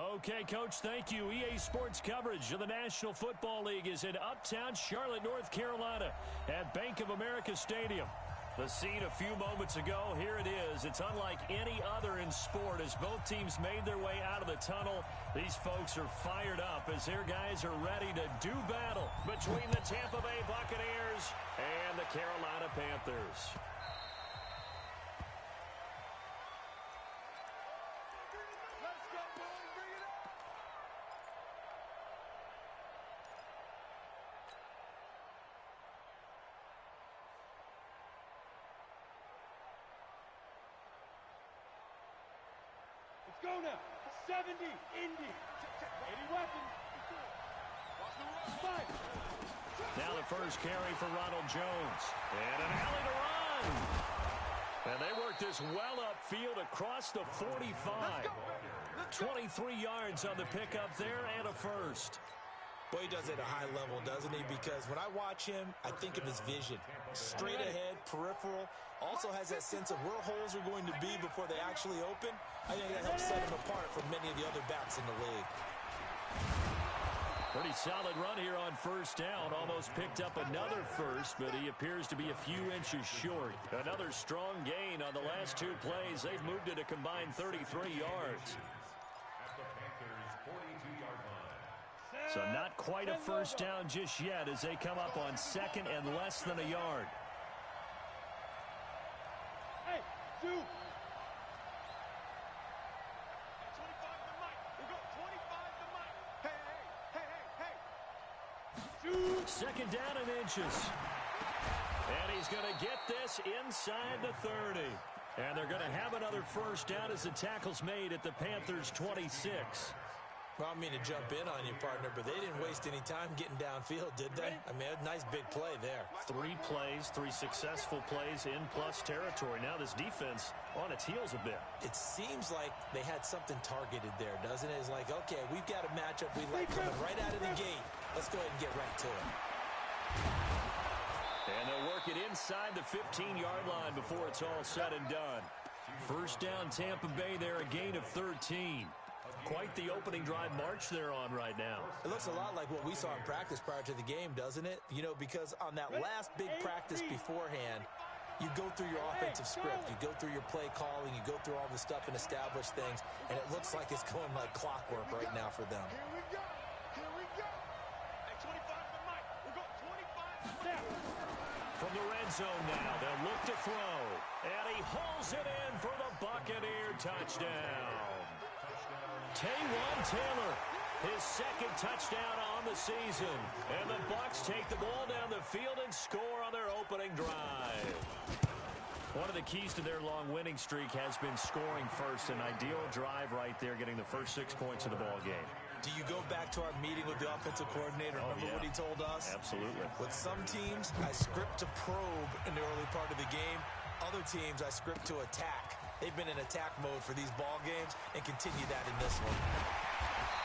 Okay, Coach, thank you. EA Sports coverage of the National Football League is in uptown Charlotte, North Carolina at Bank of America Stadium. The scene a few moments ago, here it is. It's unlike any other in sport as both teams made their way out of the tunnel. These folks are fired up as their guys are ready to do battle between the Tampa Bay Buccaneers and the Carolina Panthers. Go now. 70, Indy. 80 weapons. Now the first carry for Ronald Jones. And an alley to run. And they work this well upfield across the 45. 23 yards on the pickup there and a first. Well, he does it at a high level, doesn't he? Because when I watch him, I think of his vision. Straight ahead, peripheral. Also has that sense of where holes are going to be before they actually open. I think that helps set him apart from many of the other backs in the league. Pretty solid run here on first down. Almost picked up another first, but he appears to be a few inches short. Another strong gain on the last two plays. They've moved it a combined 33 yards. So not quite a first down just yet as they come up on second and less than a yard. Hey, two. Second down and inches. And he's going to get this inside the 30. And they're going to have another first down as the tackle's made at the Panthers' 26. Well, I mean to jump in on you, partner, but they didn't waste any time getting downfield, did they? I mean, a nice big play there. 3 plays, 3 successful plays in plus territory. Now this defense on its heels a bit. It seems like they had something targeted there, doesn't it? It's like, okay, we've got a matchup we like coming right out of the gate. Let's go ahead and get right to it. And they'll work it inside the 15-yard line before it's all said and done. First down, Tampa Bay there, a gain of 13. Quite the opening drive march they're on right now. It looks a lot like what we saw in practice prior to the game, doesn't it? You know, because on that last big practice beforehand, you go through your offensive script. You go through your play calling. You go through all the stuff and establish things. And it looks like it's going like clockwork right now for them. Here we go. Here we go. Hey, 25 for Mike. We'll go 25 now. From the red zone now, they'll look to throw. And he hauls it in for the Buccaneer touchdown. Taywan Taylor, his second touchdown on the season. And the Bucs take the ball down the field and score on their opening drive. One of the keys to their long winning streak has been scoring first. An ideal drive right there, getting the first 6 points of the ball game. Do you go back to our meeting with the offensive coordinator? Remember what he told us? Absolutely. With some teams, I script to probe in the early part of the game. Other teams, I script to attack. They've been in attack mode for these ball games and continue that in this one.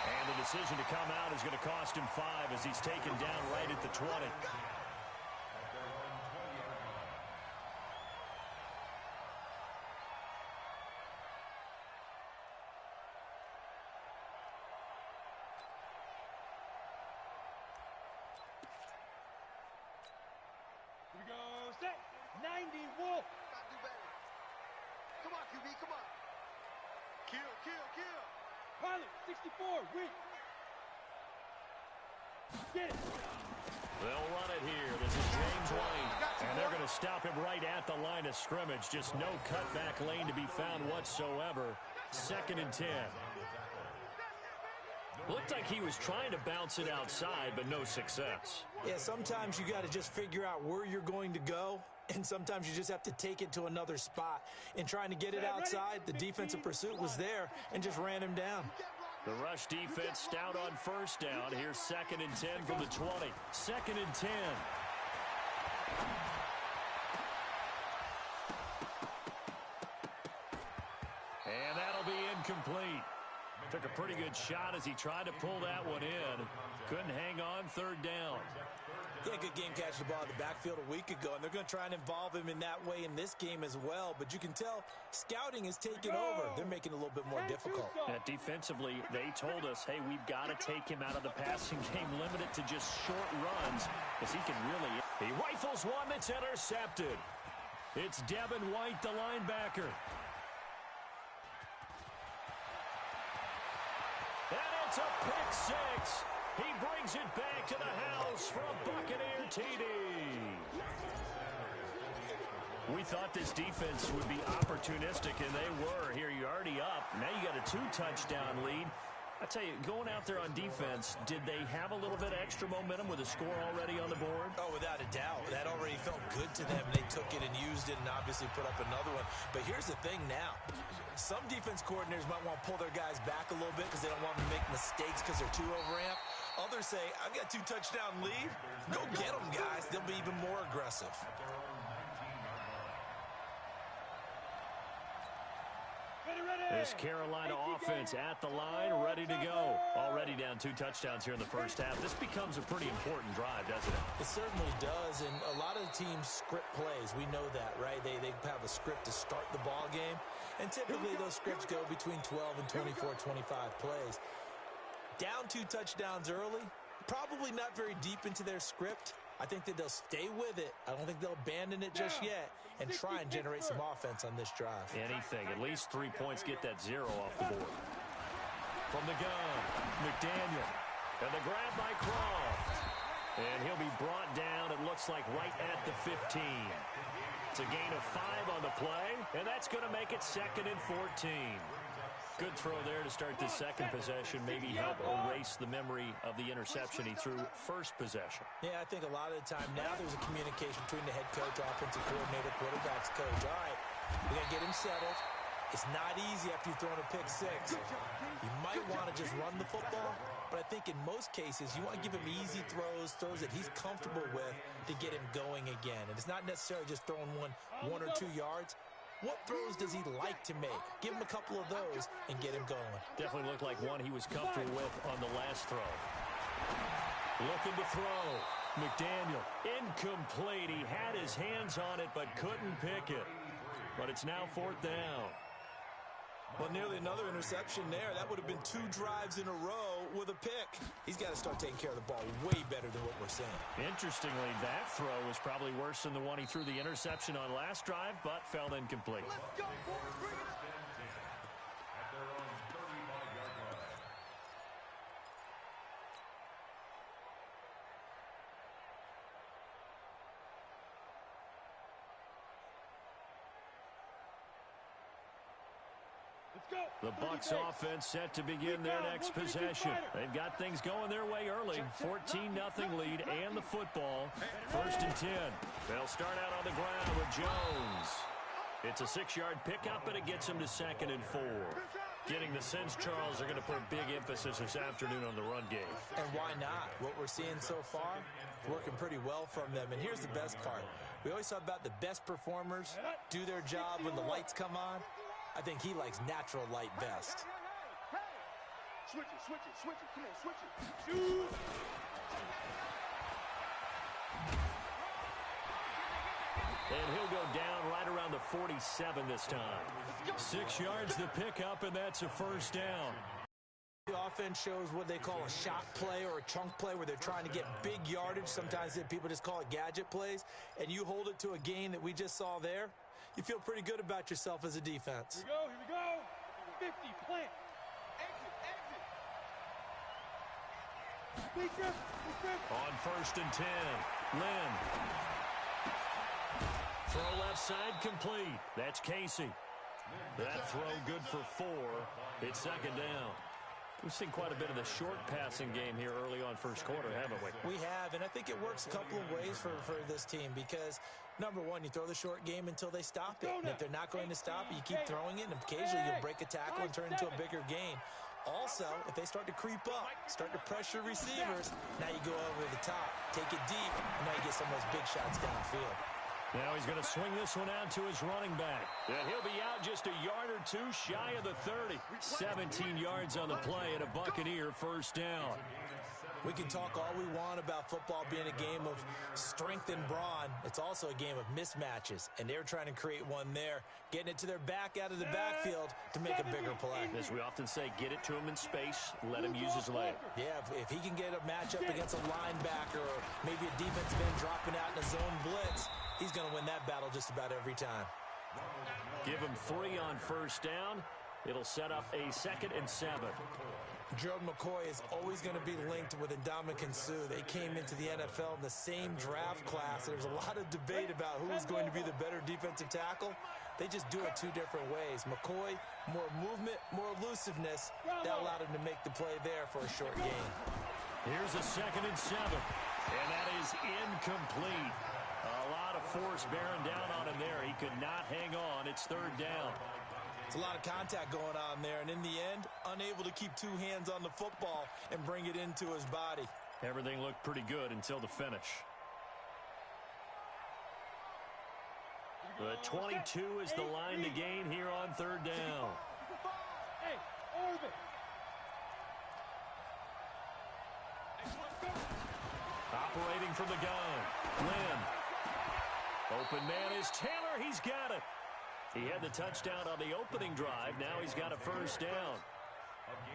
And the decision to come out is going to cost him 5 as he's taken down right at the 20. Here we go. Set. 90 Wolf. Come on, QB, come on. Kill, kill, kill. Pilot, 64, win. Get it. They'll run it here. This is James White. And they're going to stop him right at the line of scrimmage. Just no cutback lane to be found whatsoever. 2nd and 10. Looked like he was trying to bounce it outside, but no success. Yeah, sometimes you got to just figure out where you're going to go, and sometimes you just have to take it to another spot. In trying to get it outside, the defensive pursuit was there and just ran him down. The rush defense stout on first down. Here's 2nd and 10 from the 20. 2nd and 10. And that'll be incomplete. Took a pretty good shot as he tried to pull that one in. Couldn't hang on, third down. He had a good game catching the ball in the backfield a week ago, and they're going to try and involve him in that way in this game as well. But you can tell scouting is taking over. They're making it a little bit more difficult. Yeah, defensively, they told us, hey, we've got to take him out of the passing game, limit it to just short runs, because he can really... He rifles one that's intercepted. It's Devin White, the linebacker. And it's a pick six. He brings it back to the house for a Buccaneer TD. We thought this defense would be opportunistic, and they were. Here, you're already up. Now you got a 2-touchdown lead. I tell you, going out there on defense, did they have a little bit of extra momentum with a score already on the board? Oh, without a doubt. That already felt good to them. They took it and used it and obviously put up another one. But here's the thing now. Some defense coordinators might want to pull their guys back a little bit because they don't want them to make mistakes because they're too overamped. Others say, I've got 2-touchdown lead. Go get them, guys. They'll be even more aggressive. This Carolina offense at the line, ready to go. Already down 2 touchdowns here in the first half. This becomes a pretty important drive, doesn't it? It certainly does, and a lot of the teams script plays. We know that, right? They have a script to start the ball game, and typically those scripts go between 12 and 24, 25 plays. Down 2 touchdowns early, probably not very deep into their script. I think that they'll stay with it. I don't think they'll abandon it just yet and try and generate some offense on this drive. Anything. At least 3 points, get that 0 off the board. From the gun, McDaniel. And the grab by Croft. And he'll be brought down, it looks like, right at the 15. It's a gain of 5 on the play, and that's going to make it 2nd and 14. Good throw there to start the second possession. Maybe help erase the memory of the interception he threw first possession. Yeah, I think a lot of the time now there's a communication between the head coach, offensive coordinator, quarterback's coach. All right, we got to get him settled. It's not easy after you've thrown a pick six. You might want to just run the football, but I think in most cases you want to give him easy throws that he's comfortable with to get him going again. And it's not necessarily just throwing one or 2 yards. What throws does he like to make? Give him a couple of those and get him going. Definitely looked like one he was comfortable with on the last throw. Looking to throw. McDaniel, incomplete. He had his hands on it but couldn't pick it. But it's now 4th down. Well, nearly another interception there. That would have been 2 drives in a row with a pick. He's got to start taking care of the ball way better than what we're seeing. Interestingly, that throw was probably worse than the one he threw the interception on last drive, but fell incomplete. Let's go, boys. Bring it up. The Bucs offense set to begin their next possession. They've got things going their way early. 14-0 lead and the football. 1st and 10. They'll start out on the ground with Jones. It's a 6-yard pickup, and it gets them to 2nd and 4. Getting the sense, Charles, they're going to put a big emphasis this afternoon on the run game. And why not? What we're seeing so far, working pretty well from them. And here's the best part. We always talk about the best performers do their job when the lights come on. I think he likes natural light best. Hey. Switch it. Come on, switch it. Shoot. And he'll go down right around the 47 this time. 6 yards the pickup, and that's a 1st down. The offense shows what they call a shot play or a chunk play where they're trying to get big yardage. Sometimes people just call it gadget plays. And you hold it to a gain that we just saw there, you feel pretty good about yourself as a defense. Here we go. 50, plant. Exit. On 1st and 10, Lynn. Throw left side complete. That's Casey. That throw good for 4. It's 2nd down. We've seen quite a bit of the short passing game here early on first quarter, haven't we? We have, and I think it works a couple of ways for this team because, number one, you throw the short game until they stop it. And if they're not going to stop it, you keep throwing it, and occasionally you'll break a tackle and turn into a bigger gain. Also, if they start to creep up, start to pressure receivers, now you go over the top, take it deep, and now you get some of those big shots downfield. Now he's going to swing this one out to his running back. And he'll be out just a yard or two shy of the 30. 17 yards on the play and a Buccaneer first down. We can talk all we want about football being a game of strength and brawn. It's also a game of mismatches, and they're trying to create one there, getting it to their back out of the backfield to make a bigger play. As we often say, get it to him in space, let him use his leg. Yeah, if he can get a matchup against a linebacker or maybe a defensive end dropping out in a zone blitz, he's going to win that battle just about every time. Give him 3 on first down. It'll set up a 2nd and 7. Gerald McCoy is always going to be linked with Ndamukong Suh. They came into the NFL in the same draft class. There's a lot of debate about who is going to be the better defensive tackle. They just do it 2 different ways. McCoy, more movement, more elusiveness. That allowed him to make the play there for a short gain. Here's a 2nd and 7. And that is incomplete. A lot of force bearing down on him there. He could not hang on. It's 3rd down. It's a lot of contact going on there, and in the end, unable to keep 2 hands on the football and bring it into his body. Everything looked pretty good until the finish. The 22 is the line to gain here on 3rd down. Operating from the gun. Lynn. Open man is Taylor. He's got it. He had the touchdown on the opening drive. Now he's got a first down.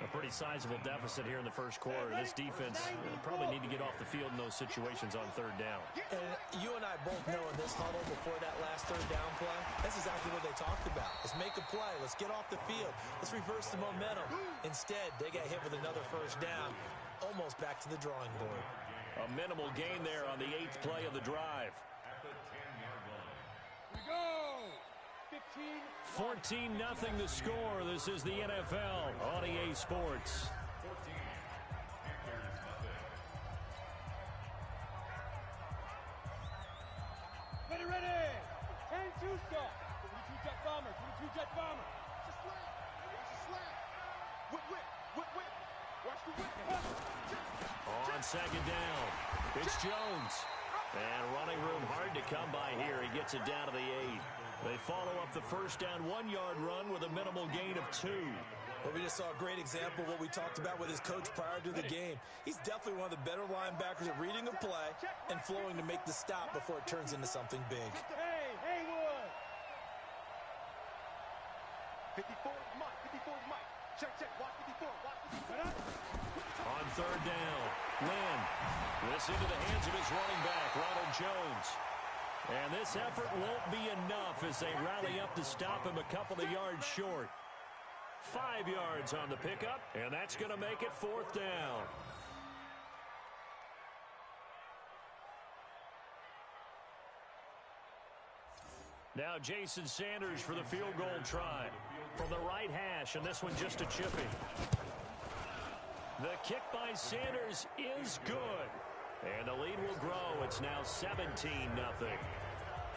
A pretty sizable deficit here in the first quarter. This defense probably need to get off the field in those situations on 3rd down. And you and I both know in this huddle before that last 3rd down play, that's exactly what they talked about. Let's make a play. Let's get off the field. Let's reverse the momentum. Instead, they got hit with another first down, almost back to the drawing board. A minimal gain there on the 8th play of the drive. 14-0 the score. This is the NFL on EA Sports. Ready. 10-2 stop. 22 jet bomber. 22 jet bomber. Just slam. Watch the slam. Whip. Watch the whip. On 2nd down, it's Jones. And running room hard to come by here. He gets it down to the 8. They follow up the first down 1-yard run with a minimal gain of 2. Well, we just saw a great example of what we talked about with his coach prior to the game. He's definitely one of the better linebackers at reading a play and flowing to make the stop before it turns into something big. Hey, Haywood. 54 is Mike. Check. Watch 54. On 3rd down, Lynn. This into the hands of his running back, Ronald Jones. And this effort won't be enough as they rally up to stop him a couple of yards short. 5 yards on the pickup, and that's going to make it 4th down. Now Jason Sanders for the field goal try. From the right hash, and this one just a chippy. The kick by Sanders is good. And the lead will grow. It's now 17-0.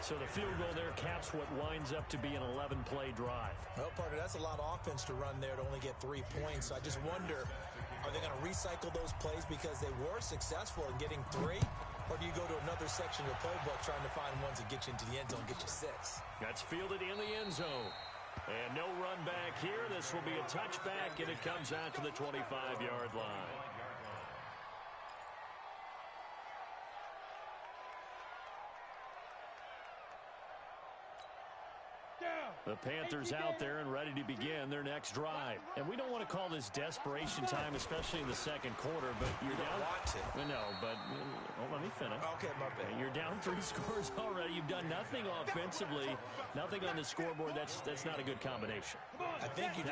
So the field goal there caps what winds up to be an 11-play drive. Well, partner, that's a lot of offense to run there to only get 3 points. So I just wonder, are they going to recycle those plays because they were successful in getting 3? Or do you go to another section of the playbook trying to find ones that get you into the end zone, get you 6? That's fielded in the end zone. And no run back here. This will be a touchback, and it comes out to the 25-yard line. The Panthers out there and ready to begin their next drive. And we don't want to call this desperation time, especially in the second quarter, but you're down. Want to. No, but let me finish. Okay, my bad. You're down 3 scores already. You've done nothing offensively, nothing on the scoreboard. That's not a good combination. I think you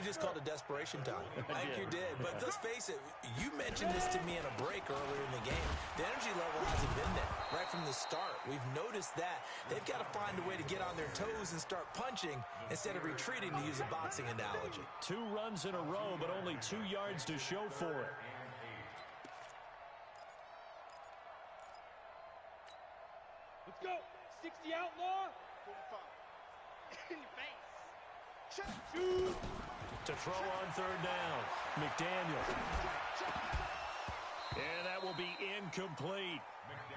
just called it desperation time. I think you did. But let's face it, you mentioned this to me in a break earlier in the game. The energy level hasn't been there right from the start. We've noticed that. They've got to find a way to get on their toes and start punching instead of retreating, to use a boxing analogy. 2 runs in a row, but only 2 yards to show for it. Let's go. 60 outlaw. 45. In face. Check. Shoot. To throw on 3rd down, McDaniel. And that will be incomplete.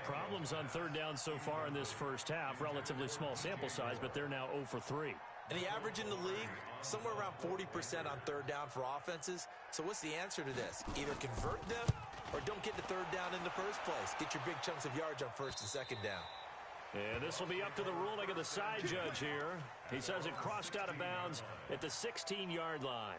Problems on third down so far in this first half. Relatively small sample size, but they're now 0 for 3. And the average in the league, somewhere around 40% on third down for offenses. So what's the answer to this? Either convert them or don't get the third down in the first place. Get your big chunks of yards on first and second down. And this will be up to the ruling of the side judge here. He says it crossed out of bounds at the 16-yard line.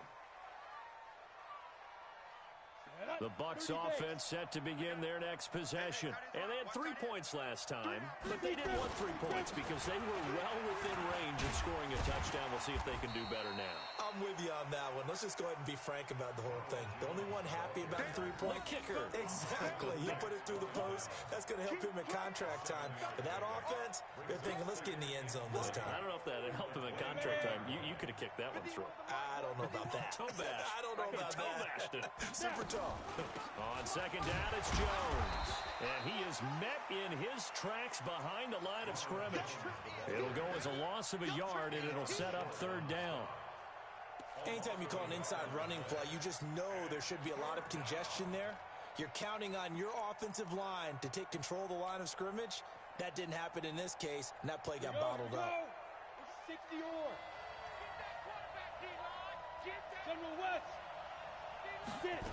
The Bucs offense set to begin their next possession. And they had 3 points last time, but they didn't want 3 points because they were well within range of scoring a touchdown. We'll see if they can do better now. I'm with you on that one. Let's just go ahead and be frank about the whole thing. The only one happy about the 3-point kicker. Exactly. You put it through the post. That's going to help him in contract time. But that offense, they're thinking, let's get in the end zone this time. I don't know if that helped him in contract time. You could have kicked that one through. I don't know about that. Toe bash. I don't know about that. Super tall. On second down, it's Jones. And he is met in his tracks behind the line of scrimmage. It'll go as a loss of a yard, and it'll set up third down. Anytime you call an inside running play, you just know there should be a lot of congestion there. You're counting on your offensive line to take control of the line of scrimmage. That didn't happen in this case, and that play got bottled up. It's 60 or. General West. Get it.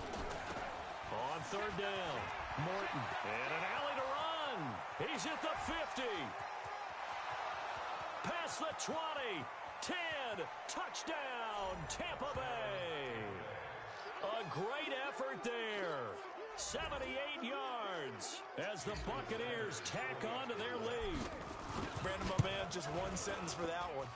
On third down, Morton. And an alley to run. He's at the 50. Past the 20. 10. Touchdown, Tampa Bay. A great effort there. 78 yards as the Buccaneers tack on to their lead. Brandon, my man, just one sentence for that one.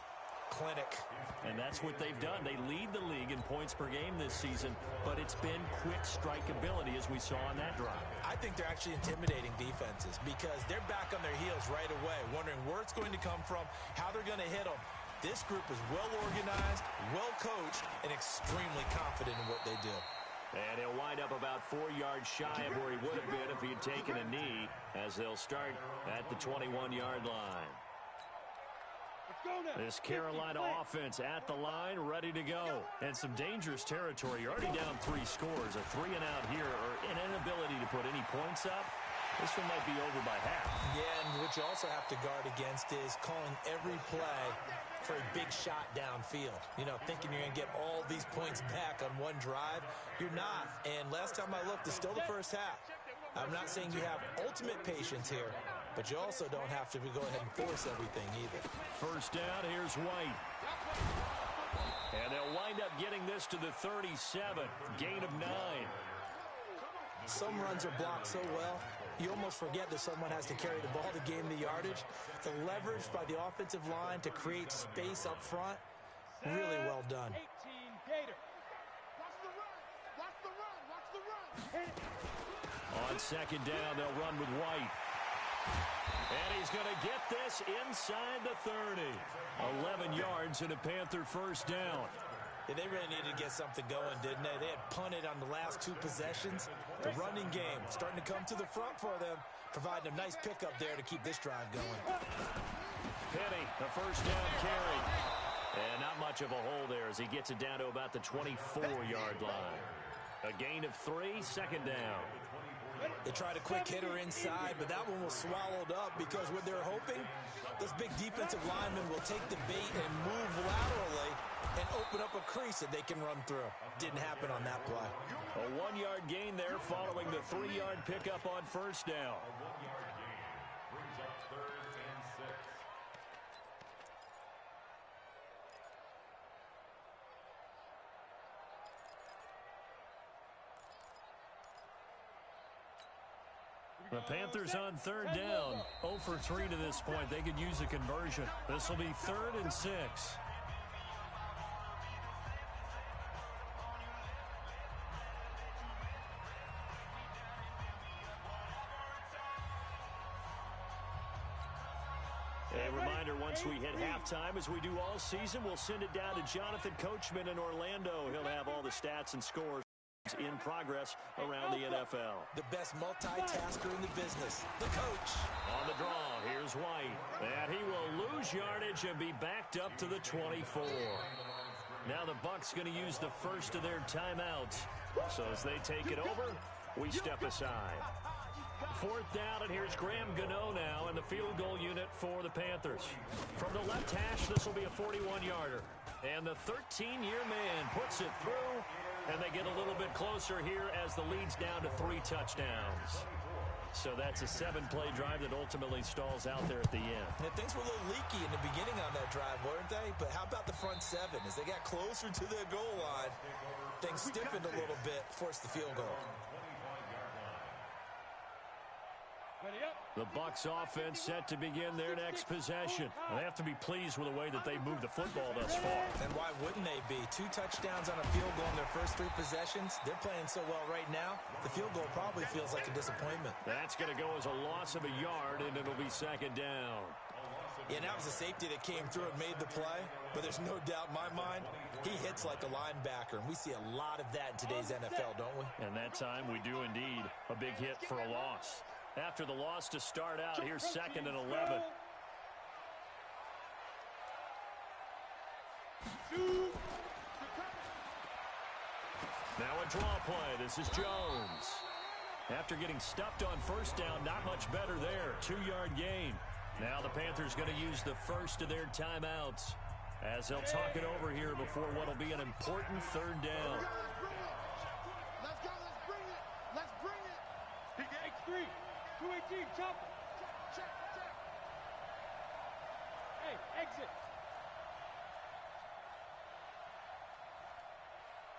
Clinic. And that's what they've done. They lead the league in points per game this season, but it's been quick strike ability as we saw on that drive. I think they're actually intimidating defenses because they're back on their heels right away, wondering where it's going to come from, how they're going to hit them. This group is well organized, well coached, and extremely confident in what they do. And he'll wind up about 4 yards shy of where he would have been if he had taken a knee, as they'll start at the 21-yard line. This Carolina offense at the line, ready to go. And some dangerous territory. You're already down 3 scores. A 3-and-out here, or an inability to put any points up. This one might be over by half. Yeah, and what you also have to guard against is calling every play for a big shot downfield. You know, thinking you're going to get all these points back on one drive. You're not. And last time I looked, it's still the first half. I'm not saying you have ultimate patience here, but you also don't have to go ahead and force everything either. First down, here's White. And they'll wind up getting this to the 37. Gain of 9. Some runs are blocked so well, you almost forget that someone has to carry the ball to gain the yardage. The leverage by the offensive line to create space up front, really well done. 18 Gator. Watch the run. Watch the run. Watch the run. On second down, they'll run with White. And he's going to get this inside the 30. 11 yards and a Panther first down. Yeah, they really needed to get something going, didn't they? They had punted on the last 2 possessions. The running game starting to come to the front for them, providing a nice pickup there to keep this drive going. Penny, the first down carry. And not much of a hole there as he gets it down to about the 24-yard line. A gain of 3, second down. They tried a quick hitter inside, but that one was swallowed up because what they're hoping, those big defensive linemen will take the bait and move laterally and open up a crease that they can run through. Didn't happen on that play. A 1-yard gain there following the 3-yard pickup on first down. The Panthers on third down, 0 for 3 to this point. They could use a conversion. This will be 3rd and 6. A reminder, once we hit halftime, as we do all season, we'll send it down to Jonathan Coachman in Orlando. He'll have all the stats and scores in progress around the NFL. The best multitasker in the business, the coach. On the draw, here's White. And he will lose yardage and be backed up to the 24. Now the Bucs going to use the first of their timeouts. So as they take it over, we step aside. 4th down, and here's Graham Gano now in the field goal unit for the Panthers. From the left hash, this will be a 41-yarder. And the 13-year man puts it through, and they get a little bit closer here as the lead's down to 3 touchdowns. So that's a 7-play drive that ultimately stalls out there at the end. And things were a little leaky in the beginning on that drive, weren't they? But how about the front 7? As they got closer to their goal line, things stiffened a little bit, forced the field goal. The Bucs offense set to begin their next possession. They have to be pleased with the way that they moved the football thus far. And why wouldn't they be? 2 touchdowns on a field goal in their first 3 possessions. They're playing so well right now, the field goal probably feels like a disappointment. That's going to go as a loss of a yard, and it'll be 2nd down. Yeah, and that was a safety that came through and made the play. But there's no doubt in my mind, he hits like a linebacker. And we see a lot of that in today's NFL, don't we? And that time we do indeed. A big hit for a loss. After the loss to start out, here's 2nd and 11. Now a draw play. This is Jones. After getting stuffed on 1st down, not much better there. 2-yard gain. Now the Panthers going to use the first of their timeouts as they'll talk it over here before what will be an important 3rd down. Let's go, let's bring it. Let's bring it. X3, 218, chop. Check. Hey, exit.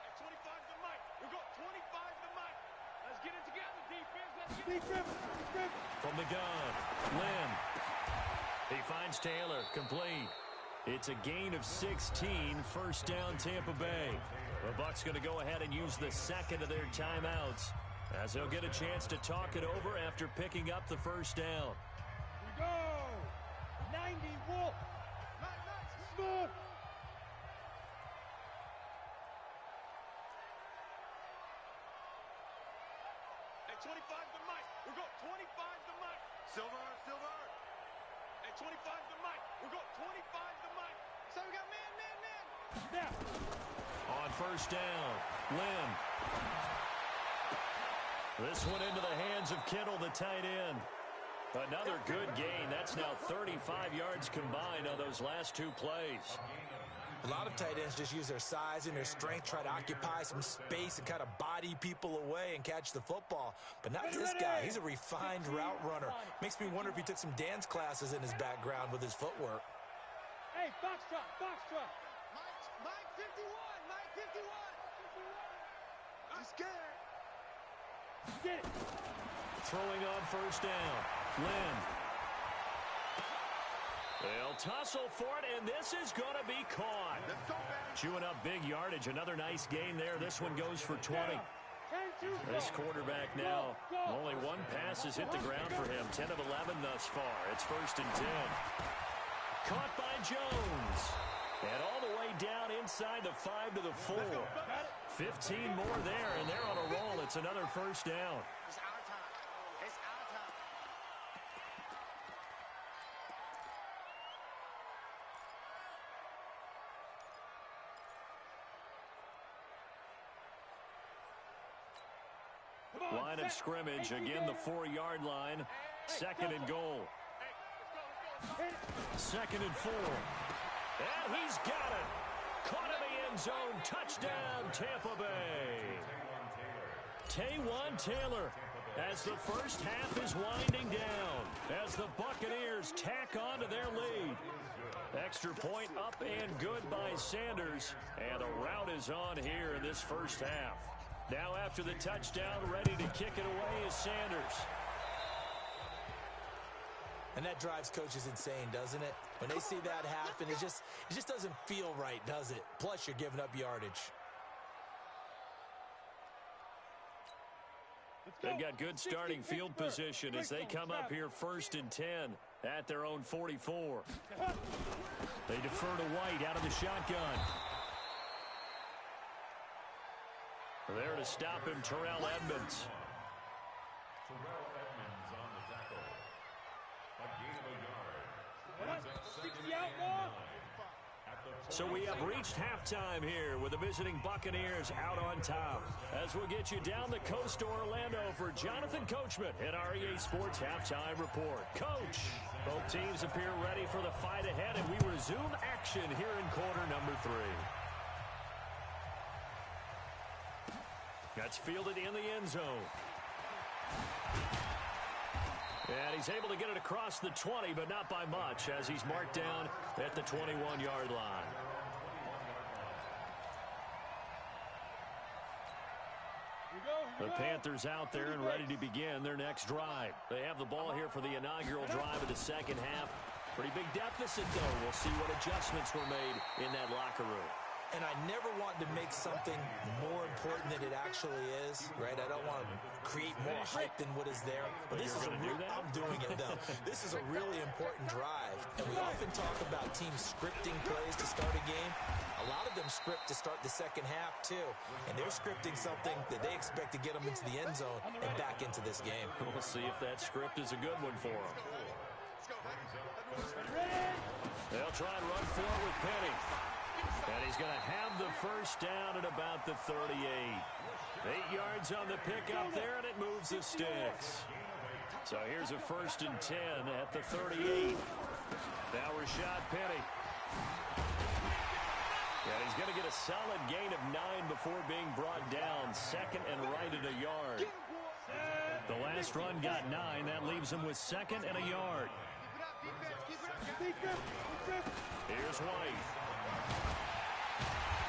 At 25 to Mike. We'll go 25 to Mike. Let's get it together, defense. Let's get it. From the gun, Lynn. He finds Taylor, complete. It's a gain of 16, 1st down Tampa Bay. The Bucs going to go ahead and use the 2nd of their timeouts as they'll get a chance to talk it over after picking up the 1st down. We go. 90 Wolf. Nice. Smooth. At 25 to Mike. We'll go 25 to Mike. Silver. At 25 to Mike. We'll go 25 to Mike. So we got man. Now. On 1st down, Lynn. This one into the hands of Kittle, the tight end. Another good gain. That's now 35 yards combined on those last 2 plays. A lot of tight ends just use their size and their strength, try to occupy some space and kind of body people away and catch the football. But not this guy. He's a refined route runner. Makes me wonder if he took some dance classes in his background with his footwork. Hey, Foxtrot. Mike 51. I'm scared. Get it. Throwing on 1st down, Lynn. They'll tussle for it, and this is going to be caught. Chewing up big yardage. Another nice gain there. This one goes for 20. This quarterback now, only 1 pass has hit the ground for him. 10 of 11 thus far. It's 1st and 10. Caught by Jones. And all the way down inside the 5 to the 4. 15 more there, and they're on a roll. It's another 1st down. It's our time. Line of scrimmage, again the 4-yard line. 2nd and goal. 2nd and 4. And he's got it. Caught in the end zone. Touchdown, Tampa Bay. Taywan Taylor, as the first half is winding down, as the Buccaneers tack on to their lead. Extra point up and good by Sanders, and the route is on here in this first half. Now after the touchdown, ready to kick it away is Sanders. And that drives coaches insane, doesn't it? When they see that happen, it just doesn't feel right, does it? Plus, you're giving up yardage. They've got good starting field position as they come up here 1st and 10 at their own 44. They defer to White out of the shotgun. There to stop him, Terrell Edmonds. Terrell Edmonds on the tackle. A gain of a yard. 60 out, At the So we have reached halftime here with the visiting Buccaneers out on top. As we'll get you down the coast to Orlando for Jonathan Coachman in our EA Sports Halftime Report. Coach, both teams appear ready for the fight ahead, and we resume action here in quarter number 3. That's fielded in the end zone. And he's able to get it across the 20, but not by much, as he's marked down at the 21-yard line. The Panthers out there and ready to begin their next drive. They have the ball here for the inaugural drive of the second half. Pretty big deficit, though. We'll see what adjustments were made in that locker room. And I never want to make something more important than it actually is, right? I don't want to create more hype than what is there. But this is I'm doing it, though. This is a really important drive. And we often talk about teams scripting plays to start a game. A lot of them script to start the second half, too. And they're scripting something that they expect to get them into the end zone and back into this game. We'll see if that script is a good one for them. They'll try and run forward with Penny. And he's going to have the first down at about the 38. 8 yards on the pickup there, and it moves the sticks. So here's a 1st and 10 at the 38. Now Rashad Penny. And he's going to get a solid gain of 9 before being brought down. 2nd and right at a yard. The last run got 9. That leaves him with 2nd and a yard. Here's White.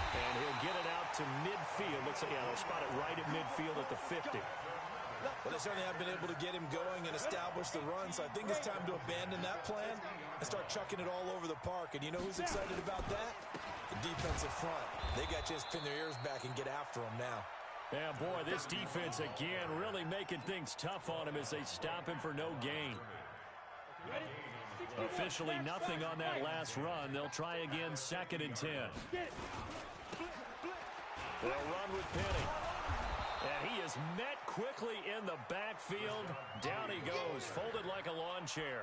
And he'll get it out to midfield. Looks like, they'll spot it right at midfield at the 50. Well, they certainly have been able to get him going and establish the run, so I think it's time to abandon that plan and start chucking it all over the park. And you know who's excited about that? The defensive front. They got to just pin their ears back and get after him now. Yeah, boy, this defense again really making things tough on him as they stop him for no gain. Officially nothing on that last run. They'll try again, 2nd and 10. They'll run with Penny. And he is met quickly in the backfield. Down he goes, folded like a lawn chair.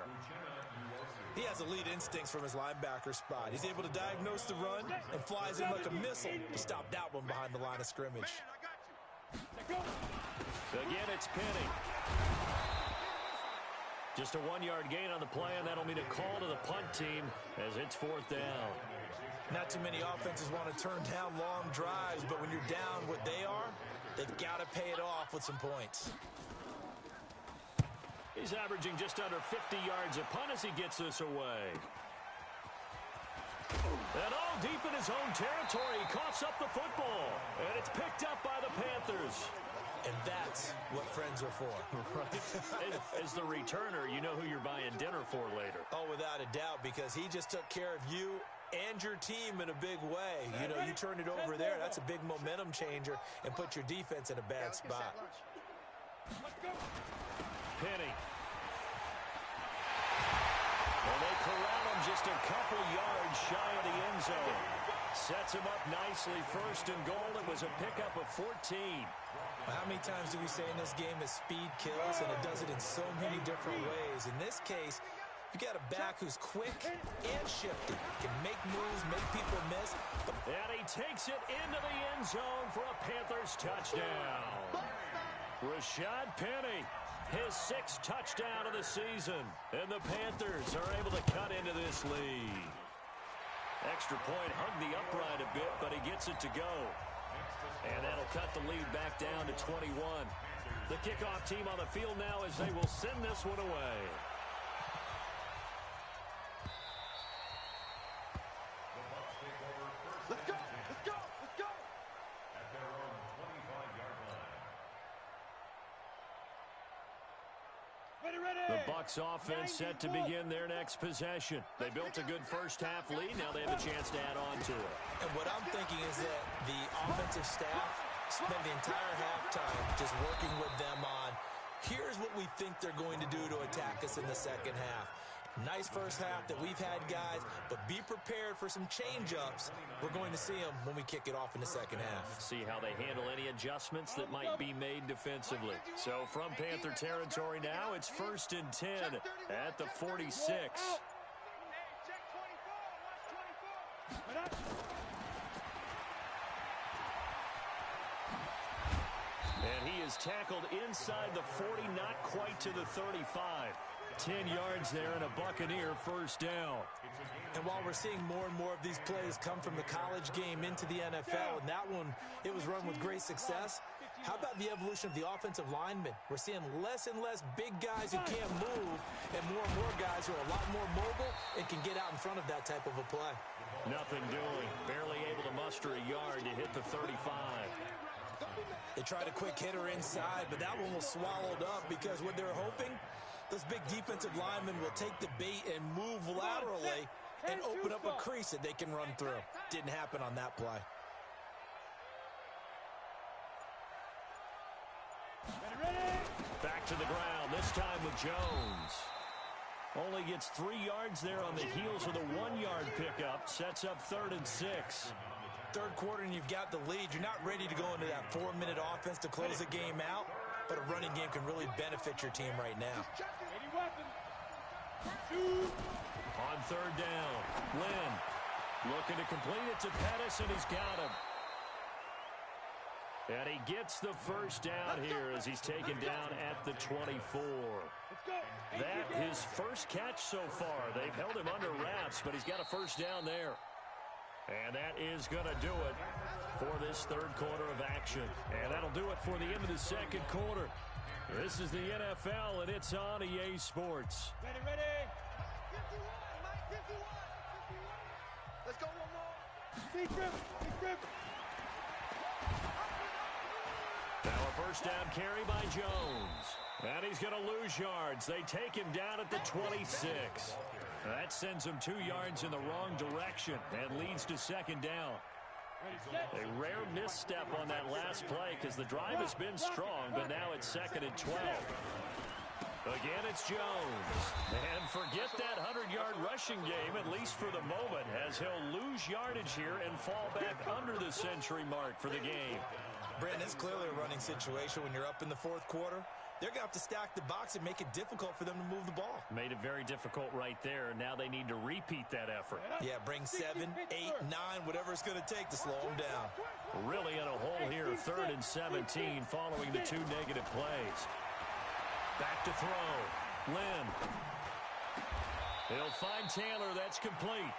He has elite instincts from his linebacker spot. He's able to diagnose the run and flies in like a missile to stop that one behind the line of scrimmage. Again, it's Penny. Just a 1-yard gain on the play, and that'll mean a call to the punt team as it's 4th down. Not too many offenses want to turn down long drives, but when you're down what they are, they've got to pay it off with some points. He's averaging just under 50 yards a punt as he gets this away. And all deep in his own territory, he coughs up the football. And it's picked up by the Panthers. And that's what friends are for. Right. As the returner, you know who you're buying dinner for later. Oh, without a doubt, because he just took care of you and your team in a big way. You know, you turned it over there. That's a big momentum changer and put your defense in a bad spot. Penny. Well, they corral him just a couple yards shy of the end zone. Sets him up nicely. 1st and goal. It was a pickup of 14. How many times do we say in this game that speed kills, and it does it in so many different ways? In this case, you got a back who's quick and shifty, can make moves, make people miss. And he takes it into the end zone for a Panthers touchdown. Rashad Penny, his 6th touchdown of the season. And the Panthers are able to cut into this lead. Extra point hugged the upright a bit, but he gets it to go. And that'll cut the lead back down to 21. The kickoff team on the field now as they will send this one away. Let's go! Let's go! Let's go! At their own 25-yard line. The Bucs offense set to begin their next possession. They built a good first-half lead. Now they have a chance to add on to it. And what I'm thinking is that the offensive staff spent the entire halftime just working with them on, here's what we think they're going to do to attack us in the second half. Nice first half that we've had, guys, but be prepared for some change-ups. We're going to see them when we kick it off in the second half. See how they handle any adjustments that might be made defensively. So from Panther territory now, it's 1st and 10 at the 46. And he is tackled inside the 40, not quite to the 35. 10 yards there and a Buccaneer first down. And while we're seeing more and more of these plays come from the college game into the NFL, and that one, it was run with great success, how about the evolution of the offensive linemen? We're seeing less and less big guys who can't move and more guys who are a lot more mobile and can get out in front of that type of a play. Nothing doing. Barely able to muster a yard to hit the 35. They tried a quick hitter inside, but that one was swallowed up because what they're hoping, those big defensive linemen will take the bait and move laterally and open up a crease that they can run through. Didn't happen on that play. Back to the ground, this time with Jones. Only gets 3 yards there on the heels of the 1-yard pickup. Sets up 3rd and 6. Third quarter and you've got the lead. You're not ready to go into that 4-minute offense to close the game out, but a running game can really benefit your team right now. On 3rd down, Lynn looking to complete it to Pettis, and he's got him. And he gets the first down here as he's taken down at the 24. That his first catch so far. They've held him under wraps, but he's got a first down there. And that is going to do it for this third quarter of action. And that'll do it for the end of the second quarter. This is the NFL, and it's on EA Sports. Ready. 51, Mike, 51. Let's go one more. Big grip. Now a first down carry by Jones. And he's going to lose yards. They take him down at the 26. That sends him 2 yards in the wrong direction and leads to second down. A rare misstep on that last play because the drive has been strong, but now it's 2nd and 12. Again, it's Jones. And forget that 100-yard rushing game, at least for the moment, as he'll lose yardage here and fall back under the century mark for the game. Brandon, it's clearly a running situation when you're up in the fourth quarter. They're going to have to stack the box and make it difficult for them to move the ball. Made it very difficult right there. Now they need to repeat that effort. Yeah, bring 7, 8, 9, whatever it's going to take to slow them down. Really in a hole here, 3rd and 17 following the 2 negative plays. Back to throw. Lynn. He'll find Taylor. That's complete.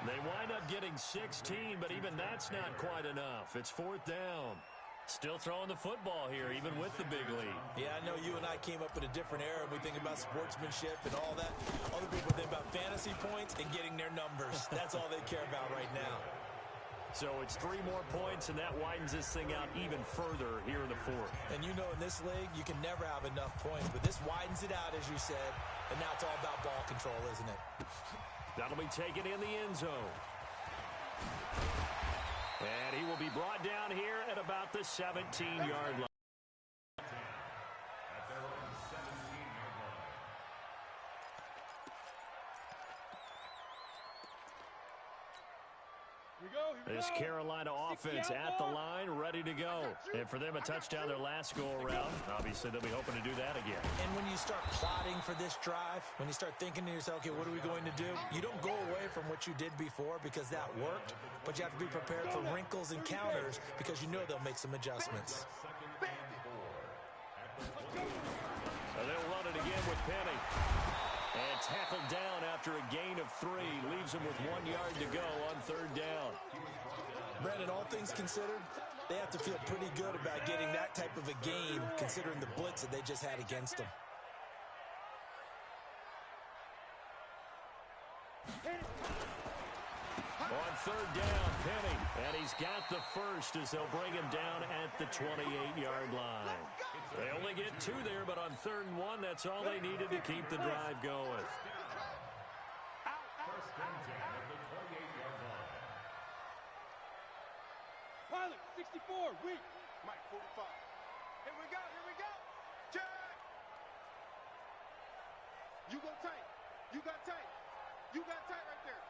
They wind up getting 16, but even that's not quite enough. It's 4th down. Still throwing the football here, even with the big lead. Yeah, I know you and I came up in a different era. We think about sportsmanship and all that. Other people think about fantasy points and getting their numbers. That's all they care about right now. So it's 3 more points, and that widens this thing out even further here in the 4th. And you know in this league, you can never have enough points. But this widens it out, as you said. And now it's all about ball control, isn't it? That'll be taken in the end zone. And he will be brought down here at about the 17-yard line. This Carolina offense at the line, ready to go. And for them, a touchdown their last go-around. Obviously, they'll be hoping to do that again. And when you start plotting for this drive, when you start thinking to yourself, okay, what are we going to do? You don't go away from what you did before because that worked, but you have to be prepared for wrinkles and counters because you know they'll make some adjustments. So they'll run it again with Penny. And tackled down after a gain of 3. Leaves him with 1 yard to go on 3rd down. Brandon, all things considered, they have to feel pretty good about getting that type of a game considering the blitz that they just had against them. On 3rd down, Penny. And he's got the first as they'll bring him down at the 28-yard line. They only get 2 there, but on 3rd and 1, that's all they needed to keep the drive going. Pilot, 64, weak. Mike, 45. Here we go. Check. You go tight. You got tight. You got tight right there.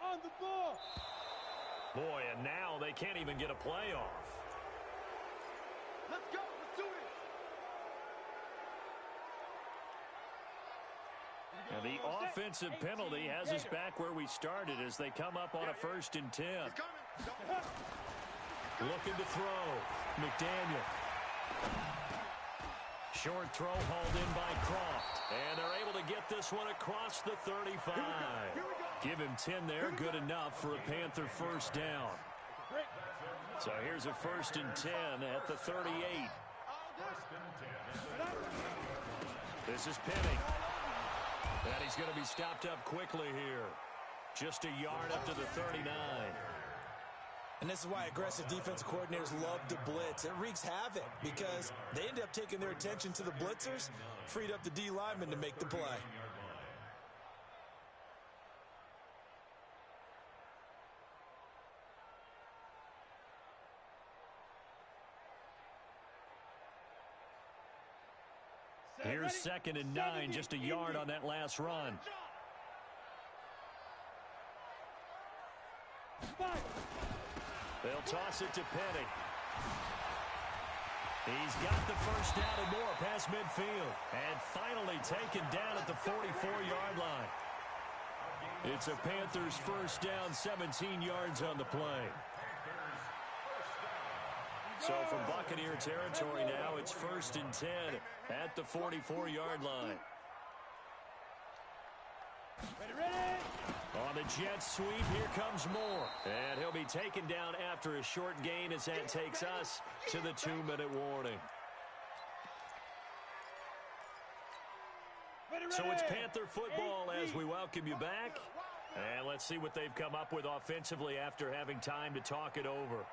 On the ball. Boy, and now they can't even get a play off. Let's go. Let's do this. The offensive penalty has us back where we started as they come up on a 1st and 10. Looking to throw. McDaniel. Short throw hauled in by Croft. And they're able to get this one across the 35. Give him 10 there. Good enough for a Panther 1st down. So here's a 1st and 10 at the 38. This is Penny. And he's going to be stopped up quickly here. Just a yard up to the 39. And this is why aggressive defensive coordinators love to blitz. It wreaks havoc because they end up taking their attention to the blitzers, freed up the D lineman to make the play. Here's 2nd and 9, just a yard on that last run. They'll toss it to Penny. He's got the 1st down and more past midfield. And finally taken down at the 44-yard line. It's a Panthers 1st down, 17 yards on the play. So from Buccaneer territory now, it's 1st and 10 at the 44-yard line. On the jet sweep, here comes Moore. And he'll be taken down after a short gain as that takes us to the 2-minute warning. So it's Panther football as we welcome you back. And let's see what they've come up with offensively after having time to talk it over.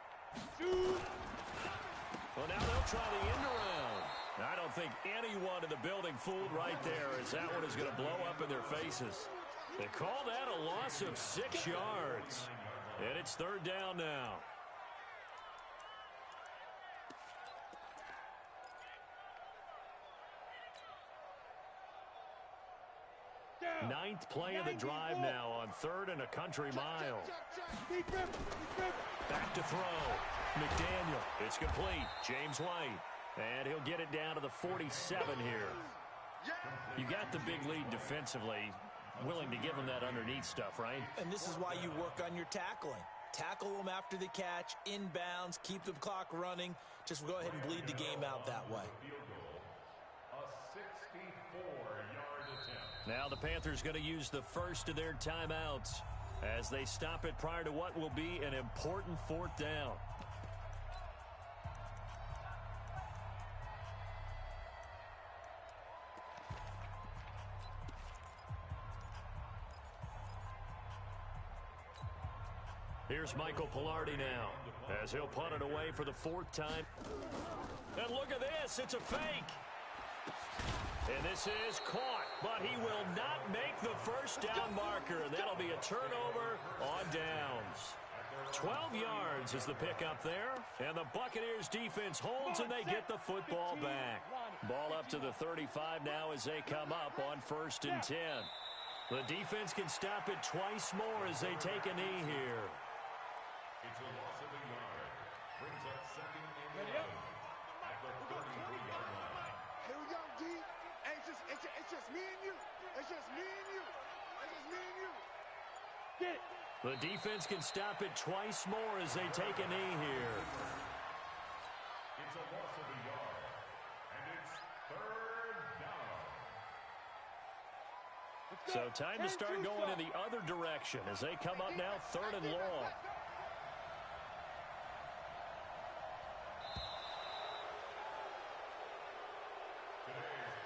Well, now they'll try the end around. I don't think anyone in the building fooled right there, as that one is going to blow up in their faces. They call that a loss of 6 yards. And it's 3rd down now. Ninth play of the drive now on 3rd and a country mile. Back to throw. McDaniel. It's complete. James White. And he'll get it down to the 47 here. You got the big lead defensively. Willing to give them that underneath stuff, right? And this is why you work on your tackling. Tackle them after the catch, inbounds, keep the clock running. Just go ahead and bleed the game out that way. A 64-yard attempt. Now the Panthers going to use the first of their timeouts as they stop it prior to what will be an important 4th down. Here's Michael Pilardi now as he'll punt it away for the 4th time. And look at this. It's a fake. And this is caught, but he will not make the 1st down marker. That'll be a turnover on downs. 12 yards is the pickup there. And the Buccaneers defense holds and they get the football back. Ball up to the 35 now as they come up on 1st and 10. The defense can stop it twice more as they take a knee here. It's a loss of a yard. Brings up 2nd and 11 at the 33-yard line. Here we go, D. Hey, it's just me and you. It's just me and you. It's just me and you. Get it. The defense can stop it twice more as they take a knee here. It's a loss of a yard. And it's 3rd down. So time to start going in the other direction as they come up now 3rd and long.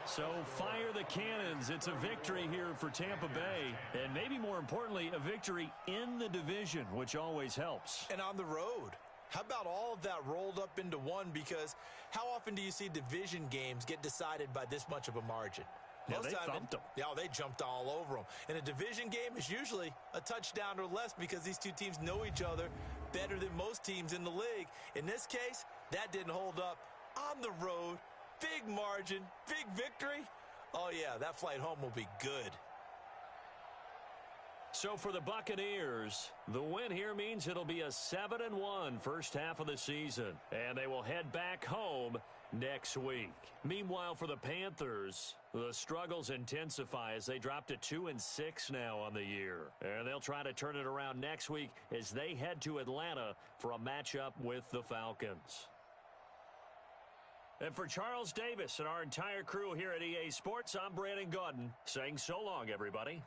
So fire the cannons. It's a victory here for Tampa Bay. And maybe more importantly, a victory in the division, which always helps. And on the road. How about all of that rolled up into one? Because how often do you see division games get decided by this much of a margin? Yeah, they thumped them. Yeah, they jumped all over them. And a division game is usually a touchdown or less because these two teams know each other better than most teams in the league. In this case, that didn't hold up. On the road, big margin, big victory. Oh, yeah, that flight home will be good. So for the Buccaneers, the win here means it'll be a 7-1 first half of the season, and they will head back home next week. Meanwhile, for the Panthers, the struggles intensify as they drop to 2-6 now on the year. And they'll try to turn it around next week as they head to Atlanta for a matchup with the Falcons. And for Charles Davis and our entire crew here at EA Sports, I'm Brandon Gaudin saying so long, everybody.